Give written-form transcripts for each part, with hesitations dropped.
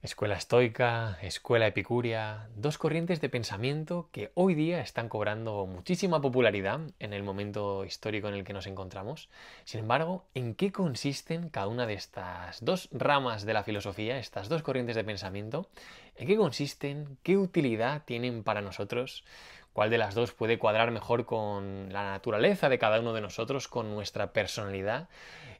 Escuela estoica, escuela epicúrea, dos corrientes de pensamiento que hoy día están cobrando muchísima popularidad en el momento histórico en el que nos encontramos. Sin embargo, ¿en qué consisten cada una de estas dos ramas de la filosofía, estas dos corrientes de pensamiento? ¿En qué consisten? ¿Qué utilidad tienen para nosotros? ¿Cuál de las dos puede cuadrar mejor con la naturaleza de cada uno de nosotros, con nuestra personalidad?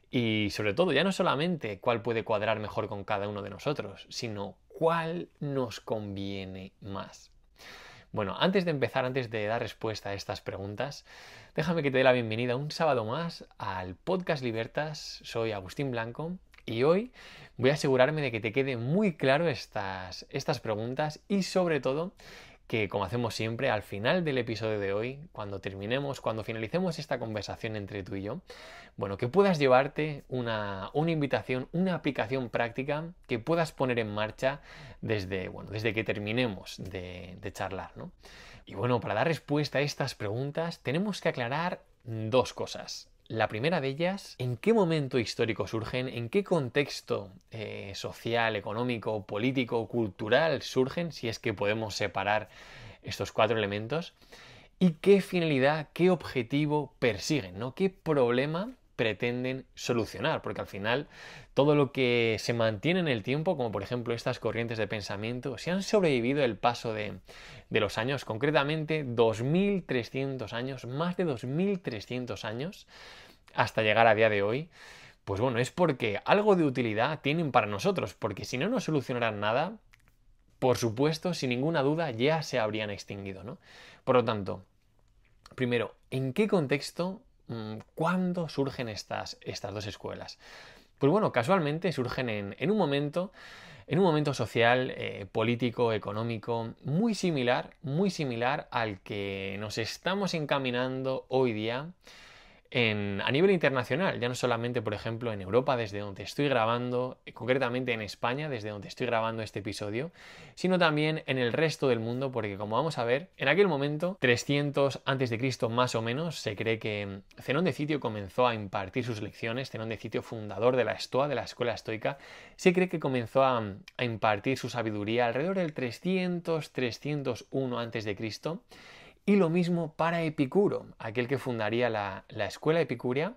Y sobre todo, ya no solamente cuál puede cuadrar mejor con cada uno de nosotros, sino cuál nos conviene más. Bueno, antes de empezar, antes de dar respuesta a estas preguntas, déjame que te dé la bienvenida un sábado más al Podcast Libertas. Soy Agustín Blanco y hoy voy a asegurarme de que te quede muy claro estas preguntas y sobre todo que, como hacemos siempre, al final del episodio de hoy, cuando finalicemos esta conversación entre tú y yo, bueno, que puedas llevarte una invitación, una aplicación práctica que puedas poner en marcha desde que terminemos de charlar, ¿no? Y bueno, para dar respuesta a estas preguntas tenemos que aclarar dos cosas. La primera de ellas, ¿en qué momento histórico surgen? ¿En qué contexto social, económico, político, cultural surgen? Si es que podemos separar estos cuatro elementos. ¿Y qué finalidad, qué objetivo persiguen? ¿No? ¿Qué problema pretenden solucionar? Porque al final todo lo que se mantiene en el tiempo, como por ejemplo estas corrientes de pensamiento, si han sobrevivido el paso de los años, concretamente 2300 años, más de 2300 años, hasta llegar a día de hoy, pues bueno, es porque algo de utilidad tienen para nosotros, porque si no nos solucionaran nada, por supuesto, sin ninguna duda, ya se habrían extinguido, ¿no? Por lo tanto, primero, ¿en qué contexto, cuándo surgen estas dos escuelas? Pues bueno, casualmente surgen en un momento social, político, económico, muy similar al que nos estamos encaminando hoy día a nivel internacional, ya no solamente, por ejemplo, en Europa, desde donde estoy grabando, concretamente en España, desde donde estoy grabando este episodio, sino también en el resto del mundo, porque como vamos a ver, en aquel momento, 300 a.C. más o menos, se cree que Zenón de Citio comenzó a impartir sus lecciones. Zenón de Citio, fundador de la Estoa, de la escuela estoica, se cree que comenzó a impartir su sabiduría alrededor del 300-301 a.C., y lo mismo para Epicuro, aquel que fundaría la escuela epicúrea,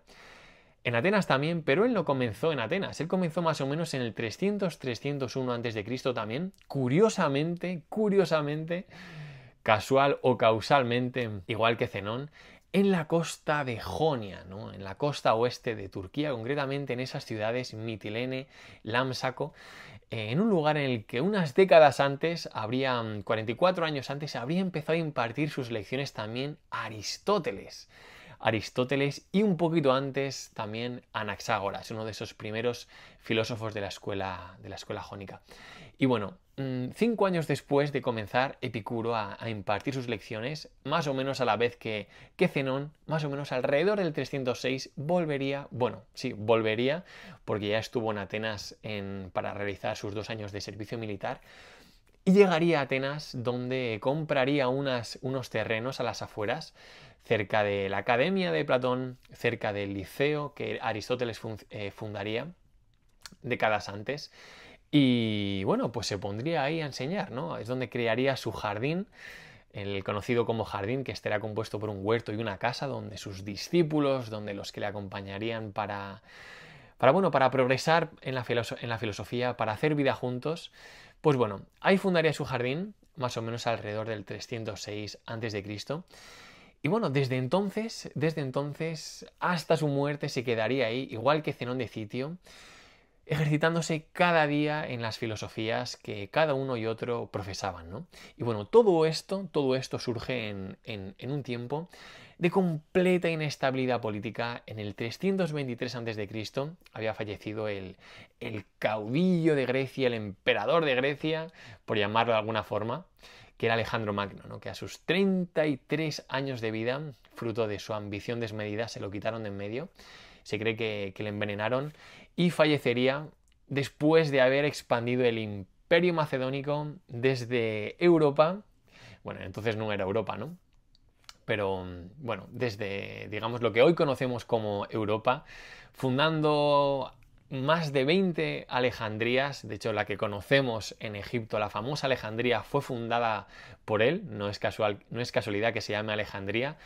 en Atenas también, pero él no comenzó en Atenas, él comenzó más o menos en el 300-301 a.C. también, curiosamente, casual o causalmente, igual que Zenón, en la costa de Jonia, ¿no? En la costa oeste de Turquía, concretamente en esas ciudades Mitilene, Lámsaco, en un lugar en el que unas décadas antes, 44 años antes, habría empezado a impartir sus lecciones también Aristóteles. Aristóteles y un poquito antes también Anaxágoras, uno de esos primeros filósofos de la escuela jónica. Y bueno, 5 años después de comenzar Epicuro a impartir sus lecciones, más o menos a la vez que Zenón, más o menos alrededor del 306, volvería, porque ya estuvo en Atenas para realizar sus 2 años de servicio militar, y llegaría a Atenas, donde compraría unos terrenos a las afueras, cerca de la Academia de Platón, cerca del Liceo que Aristóteles fundaría décadas antes. Y bueno, pues se pondría ahí a enseñar, ¿no? Es donde crearía su jardín, el conocido como jardín, que estará compuesto por un huerto y una casa, donde sus discípulos, donde los que le acompañarían para progresar en la filosofía, para hacer vida juntos, pues bueno, ahí fundaría su jardín, más o menos alrededor del 306 a.C. Y bueno, desde entonces hasta su muerte se quedaría ahí, igual que Zenón de Citio, ejercitándose cada día en las filosofías que cada uno y otro profesaban, ¿no? Y bueno, todo esto surge en un tiempo de completa inestabilidad política. En el 323 a.C. había fallecido el caudillo de Grecia, el emperador de Grecia, por llamarlo de alguna forma, que era Alejandro Magno, ¿no? Que a sus 33 años de vida, fruto de su ambición desmedida, se lo quitaron de en medio. Se cree que le envenenaron y fallecería después de haber expandido el imperio macedónico desde Europa. Bueno, entonces no era Europa, ¿no? Pero bueno, desde, digamos, lo que hoy conocemos como Europa, fundando más de 20 Alejandrías. De hecho, la que conocemos en Egipto, la famosa Alejandría, fue fundada por él. No es casualidad que se llame Alejandría.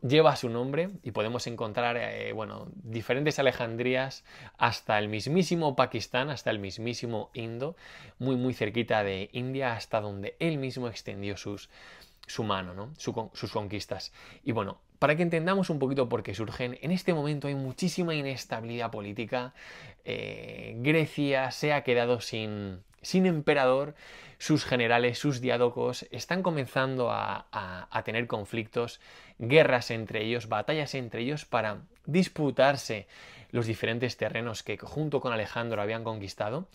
Lleva su nombre y podemos encontrar bueno, diferentes Alejandrías hasta el mismísimo Pakistán, hasta el mismísimo Indo, muy muy cerquita de India, hasta donde él mismo extendió su mano, ¿no? Sus conquistas. Y bueno, para que entendamos un poquito por qué surgen, en este momento hay muchísima inestabilidad política. Grecia se ha quedado sin emperador, sus generales, sus diádocos están comenzando a tener conflictos, guerras entre ellos, batallas entre ellos para disputarse los diferentes terrenos que junto con Alejandro habían conquistado.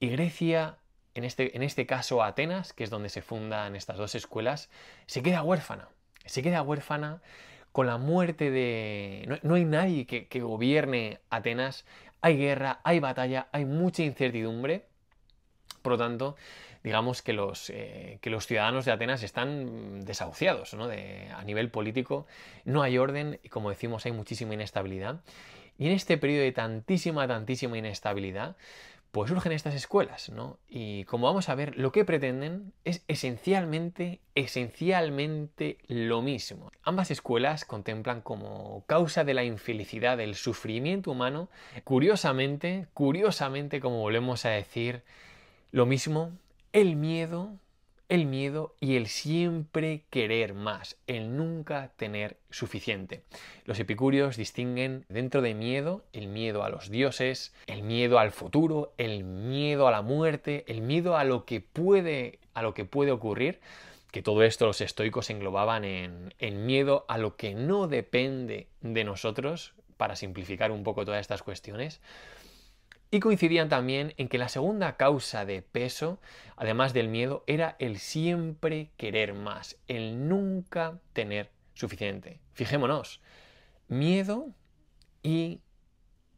Y Grecia, en este caso Atenas, que es donde se fundan estas dos escuelas, se queda huérfana. Se queda huérfana con la muerte de... No hay nadie que gobierne Atenas. Hay guerra, hay batalla, hay mucha incertidumbre. Por lo tanto, digamos que los ciudadanos de Atenas están desahuciados, ¿no? A nivel político no hay orden y, como decimos, hay muchísima inestabilidad. Y en este periodo de tantísima inestabilidad, pues surgen estas escuelas, ¿no? Y como vamos a ver, lo que pretenden es esencialmente lo mismo. Ambas escuelas contemplan como causa de la infelicidad, del sufrimiento humano, curiosamente, como volvemos a decir, lo mismo, el miedo y el siempre querer más, el nunca tener suficiente. Los epicúreos distinguen dentro de miedo el miedo a los dioses, el miedo al futuro, el miedo a la muerte, el miedo a lo que puede ocurrir, que todo esto los estoicos englobaban en miedo a lo que no depende de nosotros, para simplificar un poco todas estas cuestiones. Y coincidían también en que la segunda causa de peso, además del miedo, era el siempre querer más, el nunca tener suficiente. Fijémonos, miedo y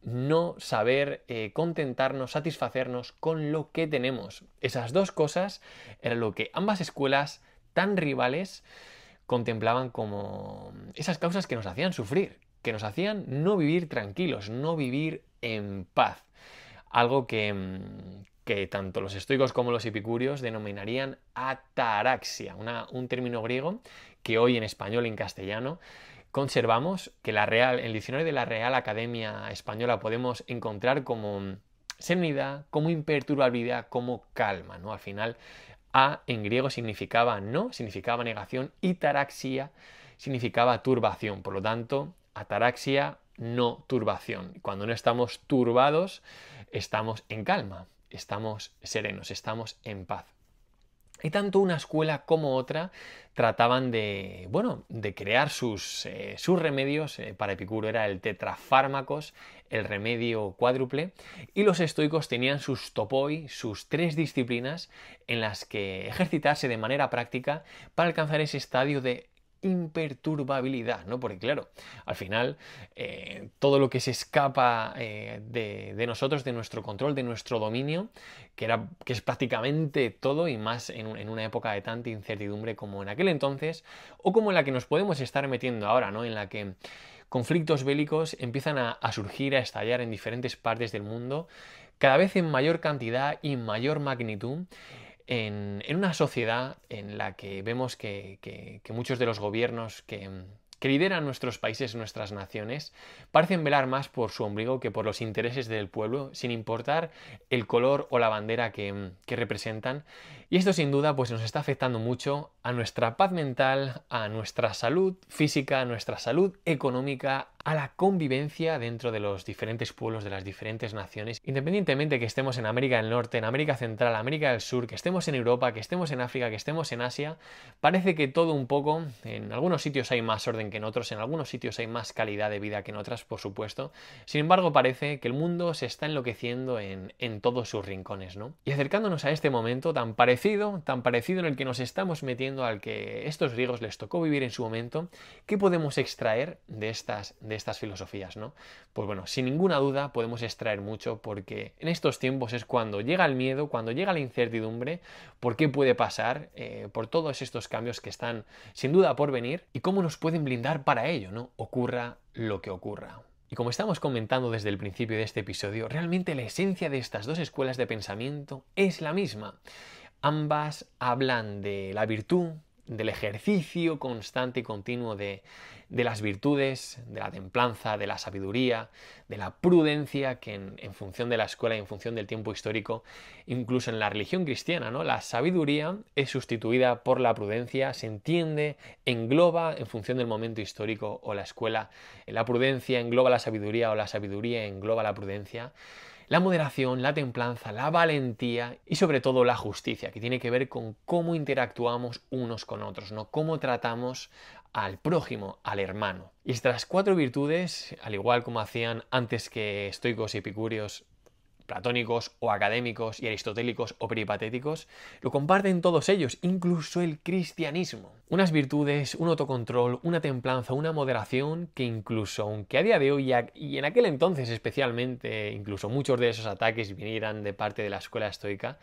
no saber contentarnos, satisfacernos con lo que tenemos. Esas dos cosas eran lo que ambas escuelas tan rivales contemplaban como esas causas que nos hacían sufrir, que nos hacían no vivir tranquilos, no vivir en paz. Algo que tanto los estoicos como los epicúreos denominarían ataraxia, un término griego que hoy en español y en castellano conservamos, que en el diccionario de la Real Academia Española podemos encontrar como serenidad, como imperturbabilidad, como calma, ¿no? Al final, a en griego significaba no, significaba negación, y taraxia significaba turbación. Por lo tanto, ataraxia, no turbación. Cuando no estamos turbados, estamos en calma, estamos serenos, estamos en paz. Y tanto una escuela como otra trataban de, bueno, de crear sus remedios. Para Epicuro era el tetrafármacos, el remedio cuádruple, y los estoicos tenían sus topoi, sus tres disciplinas en las que ejercitarse de manera práctica para alcanzar ese estadio de imperturbabilidad, ¿no? Porque claro, al final todo lo que se escapa de nosotros, de nuestro control, de nuestro dominio, que es prácticamente todo, y más en una época de tanta incertidumbre como en aquel entonces, o como en la que nos podemos estar metiendo ahora, ¿no? En la que conflictos bélicos empiezan a surgir, a estallar en diferentes partes del mundo, cada vez en mayor cantidad y mayor magnitud, en una sociedad en la que vemos que muchos de los gobiernos que lideran nuestros países, nuestras naciones, parecen velar más por su ombligo que por los intereses del pueblo, sin importar el color o la bandera que representan. Y esto sin duda pues nos está afectando mucho a nuestra paz mental, a nuestra salud física, a nuestra salud económica, a la convivencia dentro de los diferentes pueblos, de las diferentes naciones, independientemente que estemos en América del Norte, en América Central, América del Sur, que estemos en Europa, que estemos en África, que estemos en Asia. Parece que todo un poco, en algunos sitios hay más orden que en otros, en algunos sitios hay más calidad de vida que en otras, por supuesto. Sin embargo, parece que el mundo se está enloqueciendo en todos sus rincones, ¿no? Y acercándonos a este momento tan parecido en el que nos estamos metiendo, al que estos griegos les tocó vivir en su momento, ¿qué podemos extraer de estas filosofías, ¿no? Pues bueno, sin ninguna duda podemos extraer mucho, porque en estos tiempos es cuando llega el miedo, cuando llega la incertidumbre, por qué puede pasar, por todos estos cambios que están sin duda por venir, y cómo nos pueden blindar para ello, ¿no? Ocurra lo que ocurra. Y como estamos comentando desde el principio de este episodio, realmente la esencia de estas dos escuelas de pensamiento es la misma. Ambas hablan de la virtud, del ejercicio constante y continuo de las virtudes, de la templanza, de la sabiduría, de la prudencia, que en función de la escuela y en función del tiempo histórico, incluso en la religión cristiana, ¿no? La sabiduría es sustituida por la prudencia, se entiende, engloba en función del momento histórico o la escuela, la prudencia engloba la sabiduría o la sabiduría engloba la prudencia. La moderación, la templanza, la valentía y sobre todo la justicia, que tiene que ver con cómo interactuamos unos con otros, ¿no? Cómo tratamos al prójimo, al hermano. Y estas 4 virtudes, al igual como hacían antes que estoicos y epicúreos, platónicos o académicos y aristotélicos o peripatéticos, lo comparten todos ellos, incluso el cristianismo. Unas virtudes, un autocontrol, una templanza, una moderación que incluso, aunque a día de hoy y en aquel entonces especialmente, incluso muchos de esos ataques vinieran de parte de la escuela estoica,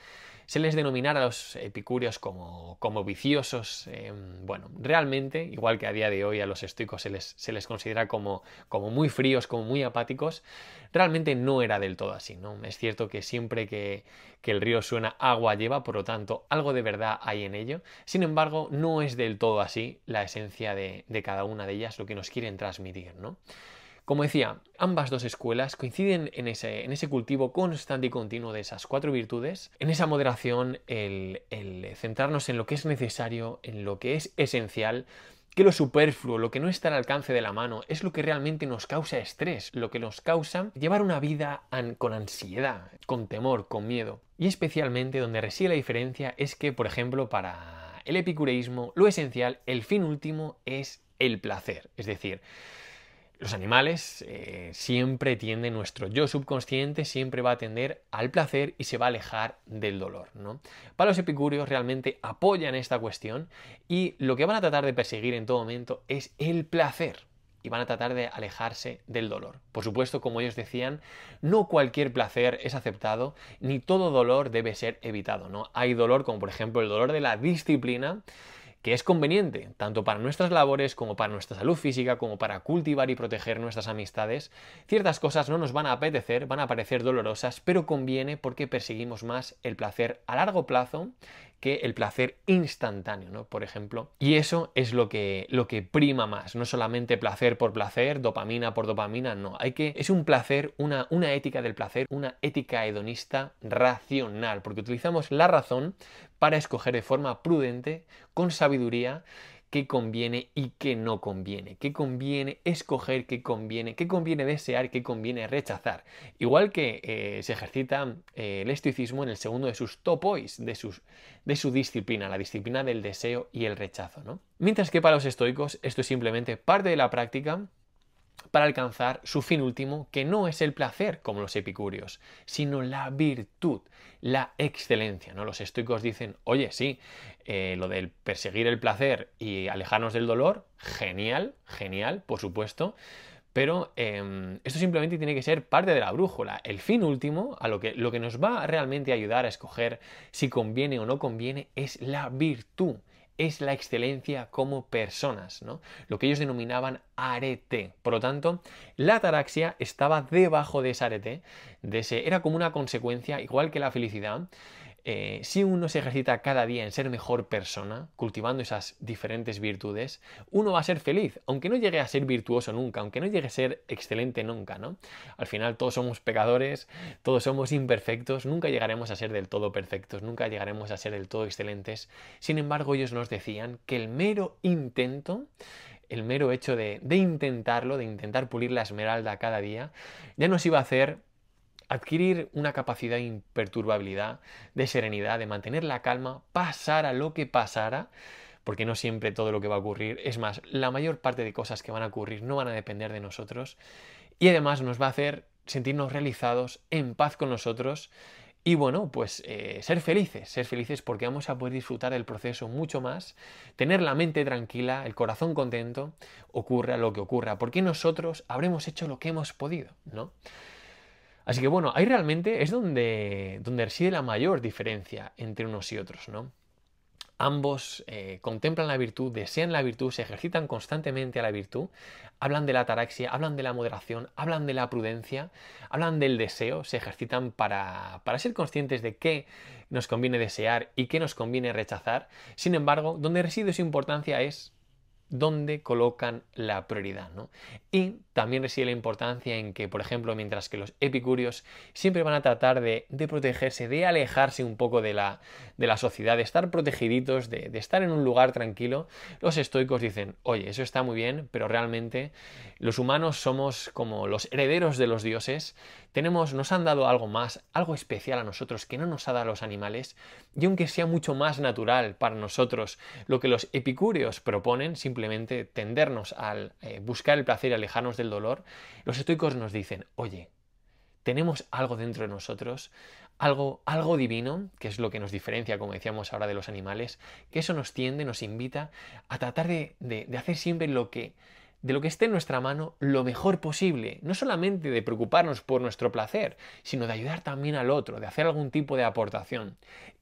se les denominara a los epicúreos como viciosos. Bueno, realmente, igual que a día de hoy a los estoicos se les considera como muy fríos, como muy apáticos, realmente no era del todo así, ¿no? Es cierto que siempre que el río suena, agua lleva, por lo tanto, algo de verdad hay en ello. Sin embargo, no es del todo así la esencia de cada una de ellas, lo que nos quieren transmitir, ¿no? Como decía, ambas dos escuelas coinciden en ese cultivo constante y continuo de esas 4 virtudes, en esa moderación, el centrarnos en lo que es necesario, en lo que es esencial, que lo superfluo, lo que no está al alcance de la mano, es lo que realmente nos causa estrés, lo que nos causa llevar una vida con ansiedad, con temor, con miedo. Y especialmente donde reside la diferencia es que, por ejemplo, para el epicureísmo, lo esencial, el fin último, es el placer. Es decir, los animales siempre tienden, nuestro yo subconsciente siempre va a tender al placer y se va a alejar del dolor, ¿no? Para los epicúreos realmente apoyan esta cuestión y lo que van a tratar de perseguir en todo momento es el placer y van a tratar de alejarse del dolor. Por supuesto, como ellos decían, no cualquier placer es aceptado ni todo dolor debe ser evitado, ¿no? Hay dolor como por ejemplo el dolor de la disciplina, que es conveniente, tanto para nuestras labores como para nuestra salud física, como para cultivar y proteger nuestras amistades. Ciertas cosas no nos van a apetecer, van a parecer dolorosas, pero conviene porque perseguimos más el placer a largo plazo que el placer instantáneo, ¿no? Por ejemplo. Y eso es lo que prima más, no solamente placer por placer, dopamina por dopamina, no. Es un placer, una ética del placer, una ética hedonista racional, porque utilizamos la razón para escoger de forma prudente, con sabiduría, qué conviene y qué no conviene, qué conviene escoger, qué conviene desear, qué conviene rechazar. Igual que se ejercita el estoicismo en el segundo de sus topois, de su disciplina, la disciplina del deseo y el rechazo, ¿no? Mientras que para los estoicos esto es simplemente parte de la práctica para alcanzar su fin último, que no es el placer, como los epicúreos, sino la virtud, la excelencia, ¿no? Los estoicos dicen, oye, sí, lo del perseguir el placer y alejarnos del dolor, genial, genial, por supuesto, pero esto simplemente tiene que ser parte de la brújula. El fin último, lo que nos va a realmente ayudar a escoger si conviene o no conviene, es la virtud. Es la excelencia como personas, ¿no? Lo que ellos denominaban arete. Por lo tanto, la ataraxia estaba debajo de ese arete, era como una consecuencia, igual que la felicidad. Si uno se ejercita cada día en ser mejor persona, cultivando esas diferentes virtudes, uno va a ser feliz, aunque no llegue a ser virtuoso nunca, aunque no llegue a ser excelente nunca, ¿no? Al final todos somos pecadores, todos somos imperfectos, nunca llegaremos a ser del todo perfectos, nunca llegaremos a ser del todo excelentes. Sin embargo, ellos nos decían que el mero intento, el mero hecho de intentarlo, de intentar pulir la esmeralda cada día, ya nos iba a hacer adquirir una capacidad de imperturbabilidad, de serenidad, de mantener la calma, pasara lo que pasara, porque no siempre todo lo que va a ocurrir, es más, la mayor parte de cosas que van a ocurrir no van a depender de nosotros, y además nos va a hacer sentirnos realizados, en paz con nosotros, y bueno, pues ser felices porque vamos a poder disfrutar del proceso mucho más, tener la mente tranquila, el corazón contento, ocurra lo que ocurra, porque nosotros habremos hecho lo que hemos podido, ¿no? Así que bueno, ahí realmente es donde reside la mayor diferencia entre unos y otros, ¿no? Ambos contemplan la virtud, desean la virtud, se ejercitan constantemente a la virtud, hablan de la ataraxia, hablan de la moderación, hablan de la prudencia, hablan del deseo, se ejercitan para ser conscientes de qué nos conviene desear y qué nos conviene rechazar. Sin embargo, donde reside su importancia es dónde colocan la prioridad, ¿no? Y también reside la importancia en que, por ejemplo, mientras que los epicúreos siempre van a tratar de protegerse, de alejarse un poco de la sociedad, de estar protegiditos, de estar en un lugar tranquilo, los estoicos dicen, oye, eso está muy bien, pero realmente los humanos somos como los herederos de los dioses, nos han dado algo más, algo especial a nosotros que no nos ha dado a los animales, y aunque sea mucho más natural para nosotros lo que los epicúreos proponen, simplemente tendernos al buscar el placer y alejarnos del dolor, los estoicos nos dicen, oye, tenemos algo dentro de nosotros, algo divino, que es lo que nos diferencia, como decíamos ahora, de los animales, que eso nos tiende, nos invita a tratar de hacer siempre de lo que esté en nuestra mano lo mejor posible, no solamente de preocuparnos por nuestro placer, sino de ayudar también al otro, de hacer algún tipo de aportación.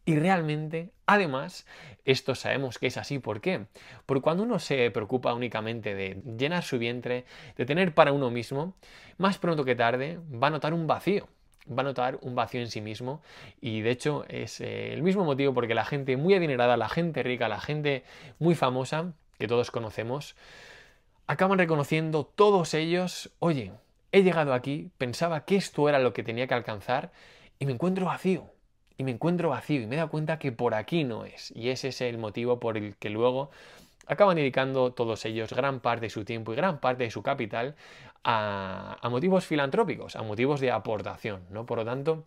Y realmente, además, esto sabemos que es así. ¿Por qué? Porque cuando uno se preocupa únicamente de llenar su vientre, de tener para uno mismo, más pronto que tarde va a notar un vacío. Va a notar un vacío en sí mismo y de hecho es el mismo motivo porque la gente muy adinerada, la gente rica, la gente muy famosa que todos conocemos, acaban reconociendo todos ellos, oye, he llegado aquí, pensaba que esto era lo que tenía que alcanzar y me encuentro vacío. Y me encuentro vacío y me he dado cuenta que por aquí no es. Y ese es el motivo por el que luego acaban dedicando todos ellos gran parte de su tiempo y gran parte de su capital a motivos filantrópicos, a motivos de aportación, ¿no? Por lo tanto,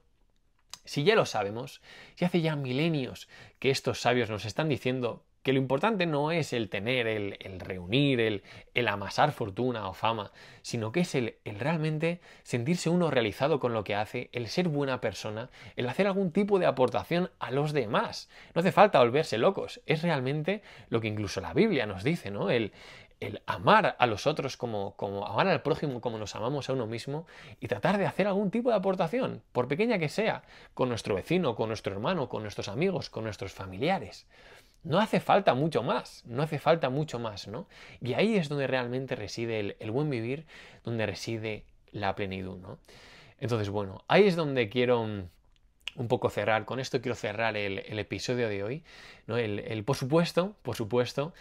si ya lo sabemos, si hace ya milenios que estos sabios nos están diciendo que lo importante no es el tener, el reunir, el amasar fortuna o fama, sino que es el realmente sentirse uno realizado con lo que hace, el ser buena persona, el hacer algún tipo de aportación a los demás. No hace falta volverse locos, es realmente lo que incluso la Biblia nos dice, ¿no? El amar a los otros como amar al prójimo como nos amamos a uno mismo y tratar de hacer algún tipo de aportación, por pequeña que sea, con nuestro vecino, con nuestro hermano, con nuestros amigos, con nuestros familiares. No hace falta mucho más, no hace falta mucho más, ¿no? Y ahí es donde realmente reside el buen vivir, donde reside la plenitud, ¿no? Entonces, bueno, ahí es donde quiero un poco cerrar, con esto quiero cerrar el episodio de hoy, ¿no? Por supuesto,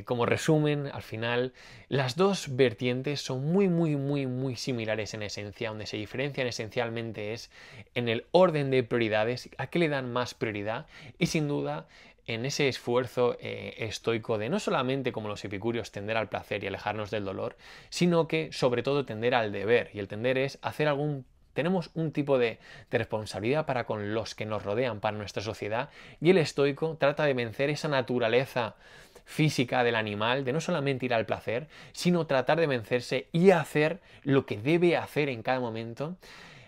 como resumen, al final, las dos vertientes son muy similares en esencia, donde se diferencian esencialmente es en el orden de prioridades, a qué le dan más prioridad y sin duda en ese esfuerzo estoico de no solamente como los epicúreos tender al placer y alejarnos del dolor, sino que sobre todo tender al deber, y el tender es hacer tenemos un tipo de responsabilidad para con los que nos rodean, para nuestra sociedad, y el estoico trata de vencer esa naturaleza física del animal, de no solamente ir al placer, sino tratar de vencerse y hacer lo que debe hacer en cada momento.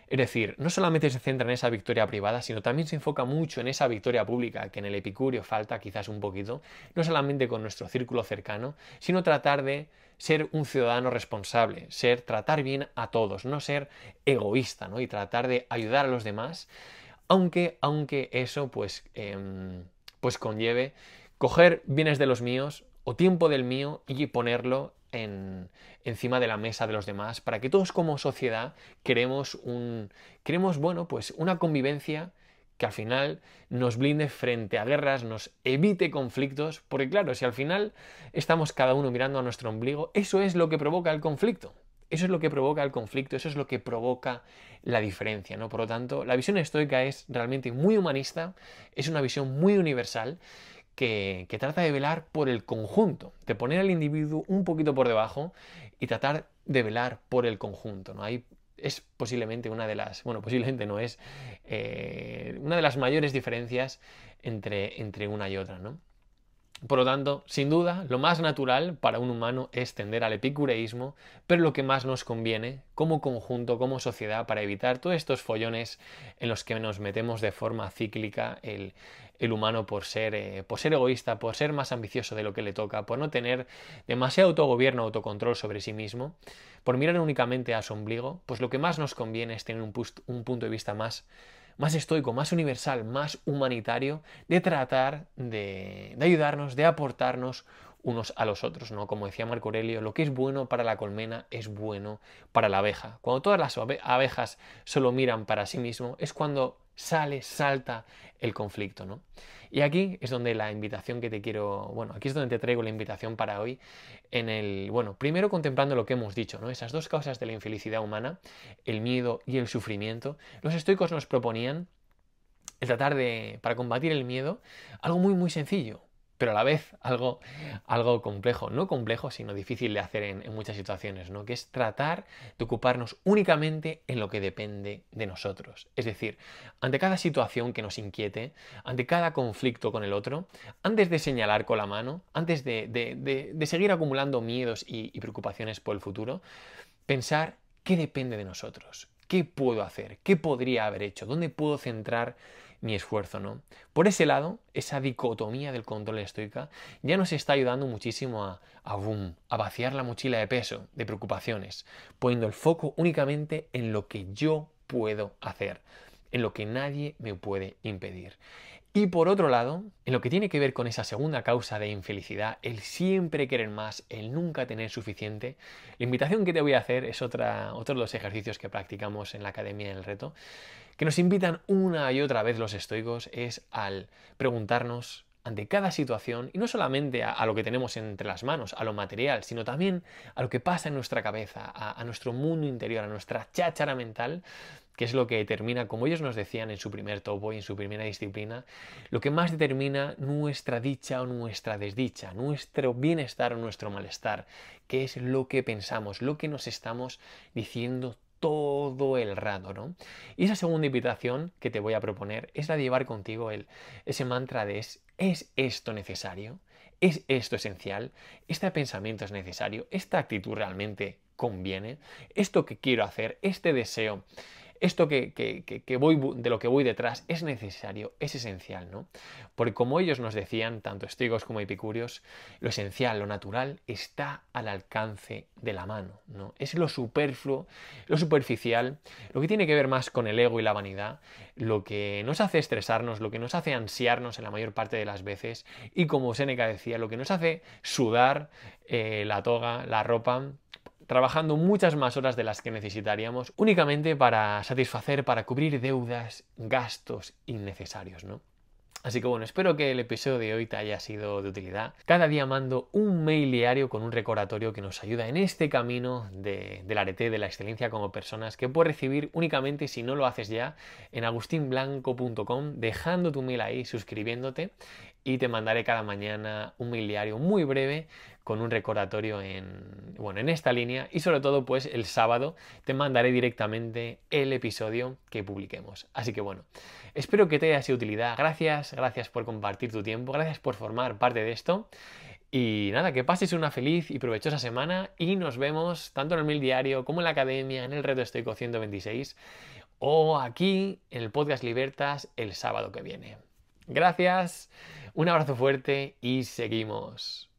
Es decir, no solamente se centra en esa victoria privada, sino también se enfoca mucho en esa victoria pública, que en el epicúreo falta quizás un poquito, no solamente con nuestro círculo cercano, sino tratar de ser un ciudadano responsable, tratar bien a todos, no ser egoísta, ¿no? Y tratar de ayudar a los demás, aunque eso pues conlleve coger bienes de los míos o tiempo del mío y ponerlo encima de la mesa de los demás, para que todos como sociedad queremos bueno, pues una convivencia que al final nos blinde frente a guerras, nos evite conflictos, porque claro, si al final estamos cada uno mirando a nuestro ombligo, eso es lo que provoca el conflicto. Eso es lo que provoca el conflicto, eso es lo que provoca la diferencia, ¿no? Por lo tanto, la visión estoica es realmente muy humanista, es una visión muy universal, que trata de velar por el conjunto, de poner al individuo un poquito por debajo y tratar de velar por el conjunto, ¿no? Ahí es posiblemente posiblemente no es una de las mayores diferencias entre una y otra, ¿no? Por lo tanto, sin duda, lo más natural para un humano es tender al epicureísmo, pero lo que más nos conviene como conjunto, como sociedad, para evitar todos estos follones en los que nos metemos de forma cíclica el humano por ser egoísta, por ser más ambicioso de lo que le toca, por no tener demasiado autogobierno, autocontrol sobre sí mismo, por mirar únicamente a su ombligo, pues lo que más nos conviene es tener un punto de vista más más estoico, más universal, más humanitario de tratar de ayudarnos, de aportarnos unos a los otros, ¿no? Como decía Marco Aurelio, lo que es bueno para la colmena es bueno para la abeja. Cuando todas las abejas solo miran para sí mismo, es cuando salta el conflicto, ¿no? Y aquí es donde la invitación que te quiero, bueno, aquí es donde te traigo la invitación para hoy, primero contemplando lo que hemos dicho, ¿no? Esas dos causas de la infelicidad humana, el miedo y el sufrimiento. Los estoicos nos proponían el tratar de, para combatir el miedo, algo muy, muy sencillo, pero a la vez algo complejo, no complejo, sino difícil de hacer en muchas situaciones, ¿no? Que es tratar de ocuparnos únicamente en lo que depende de nosotros. Es decir, ante cada situación que nos inquiete, ante cada conflicto con el otro, antes de señalar con la mano, antes de seguir acumulando miedos y preocupaciones por el futuro, pensar qué depende de nosotros, qué puedo hacer, qué podría haber hecho, dónde puedo centrar mi esfuerzo, ¿no? Por ese lado, esa dicotomía del control estoica ya nos está ayudando muchísimo a vaciar la mochila de peso, de preocupaciones, poniendo el foco únicamente en lo que yo puedo hacer, en lo que nadie me puede impedir. Y por otro lado, en lo que tiene que ver con esa segunda causa de infelicidad, el siempre querer más, el nunca tener suficiente, la invitación que te voy a hacer es otro de los ejercicios que practicamos en la academia en el reto, que nos invitan una y otra vez los estoicos, es al preguntarnos ante cada situación, y no solamente a lo que tenemos entre las manos, a lo material, sino también a lo que pasa en nuestra cabeza, a nuestro mundo interior, a nuestra cháchara mental, que es lo que determina, como ellos nos decían en su primer topo y en su primera disciplina, lo que más determina nuestra dicha o nuestra desdicha, nuestro bienestar o nuestro malestar, que es lo que pensamos, lo que nos estamos diciendo todo el rato, ¿no? Y esa segunda invitación que te voy a proponer es la de llevar contigo ese mantra de ¿es esto necesario? ¿Es esto esencial? ¿Este pensamiento es necesario? ¿Esta actitud realmente conviene? ¿Esto que quiero hacer? ¿Este deseo? Esto de lo que voy detrás es necesario, es esencial, ¿no? Porque como ellos nos decían, tanto estoicos como epicúreos, lo esencial, lo natural, está al alcance de la mano, ¿no? Es lo superfluo, lo superficial, lo que tiene que ver más con el ego y la vanidad, lo que nos hace estresarnos, lo que nos hace ansiarnos en la mayor parte de las veces, y como Séneca decía, lo que nos hace sudar la toga, la ropa, trabajando muchas más horas de las que necesitaríamos únicamente para satisfacer, para cubrir deudas, gastos innecesarios, ¿no? Así que bueno, espero que el episodio de hoy te haya sido de utilidad. Cada día mando un mail diario con un recordatorio que nos ayuda en este camino del arete, de la excelencia como personas, que puedes recibir únicamente, si no lo haces ya, en agustinblanco.com, dejando tu mail ahí, suscribiéndote, y te mandaré cada mañana un mail diario muy breve con un recordatorio en esta línea, y sobre todo pues el sábado te mandaré directamente el episodio que publiquemos. Así que bueno, espero que te haya sido de utilidad. Gracias por compartir tu tiempo, gracias por formar parte de esto. Y nada, que pases una feliz y provechosa semana, y nos vemos tanto en el mail diario como en la academia, en el reto estoico 126 o aquí en el podcast Libertas el sábado que viene. Gracias, un abrazo fuerte y seguimos.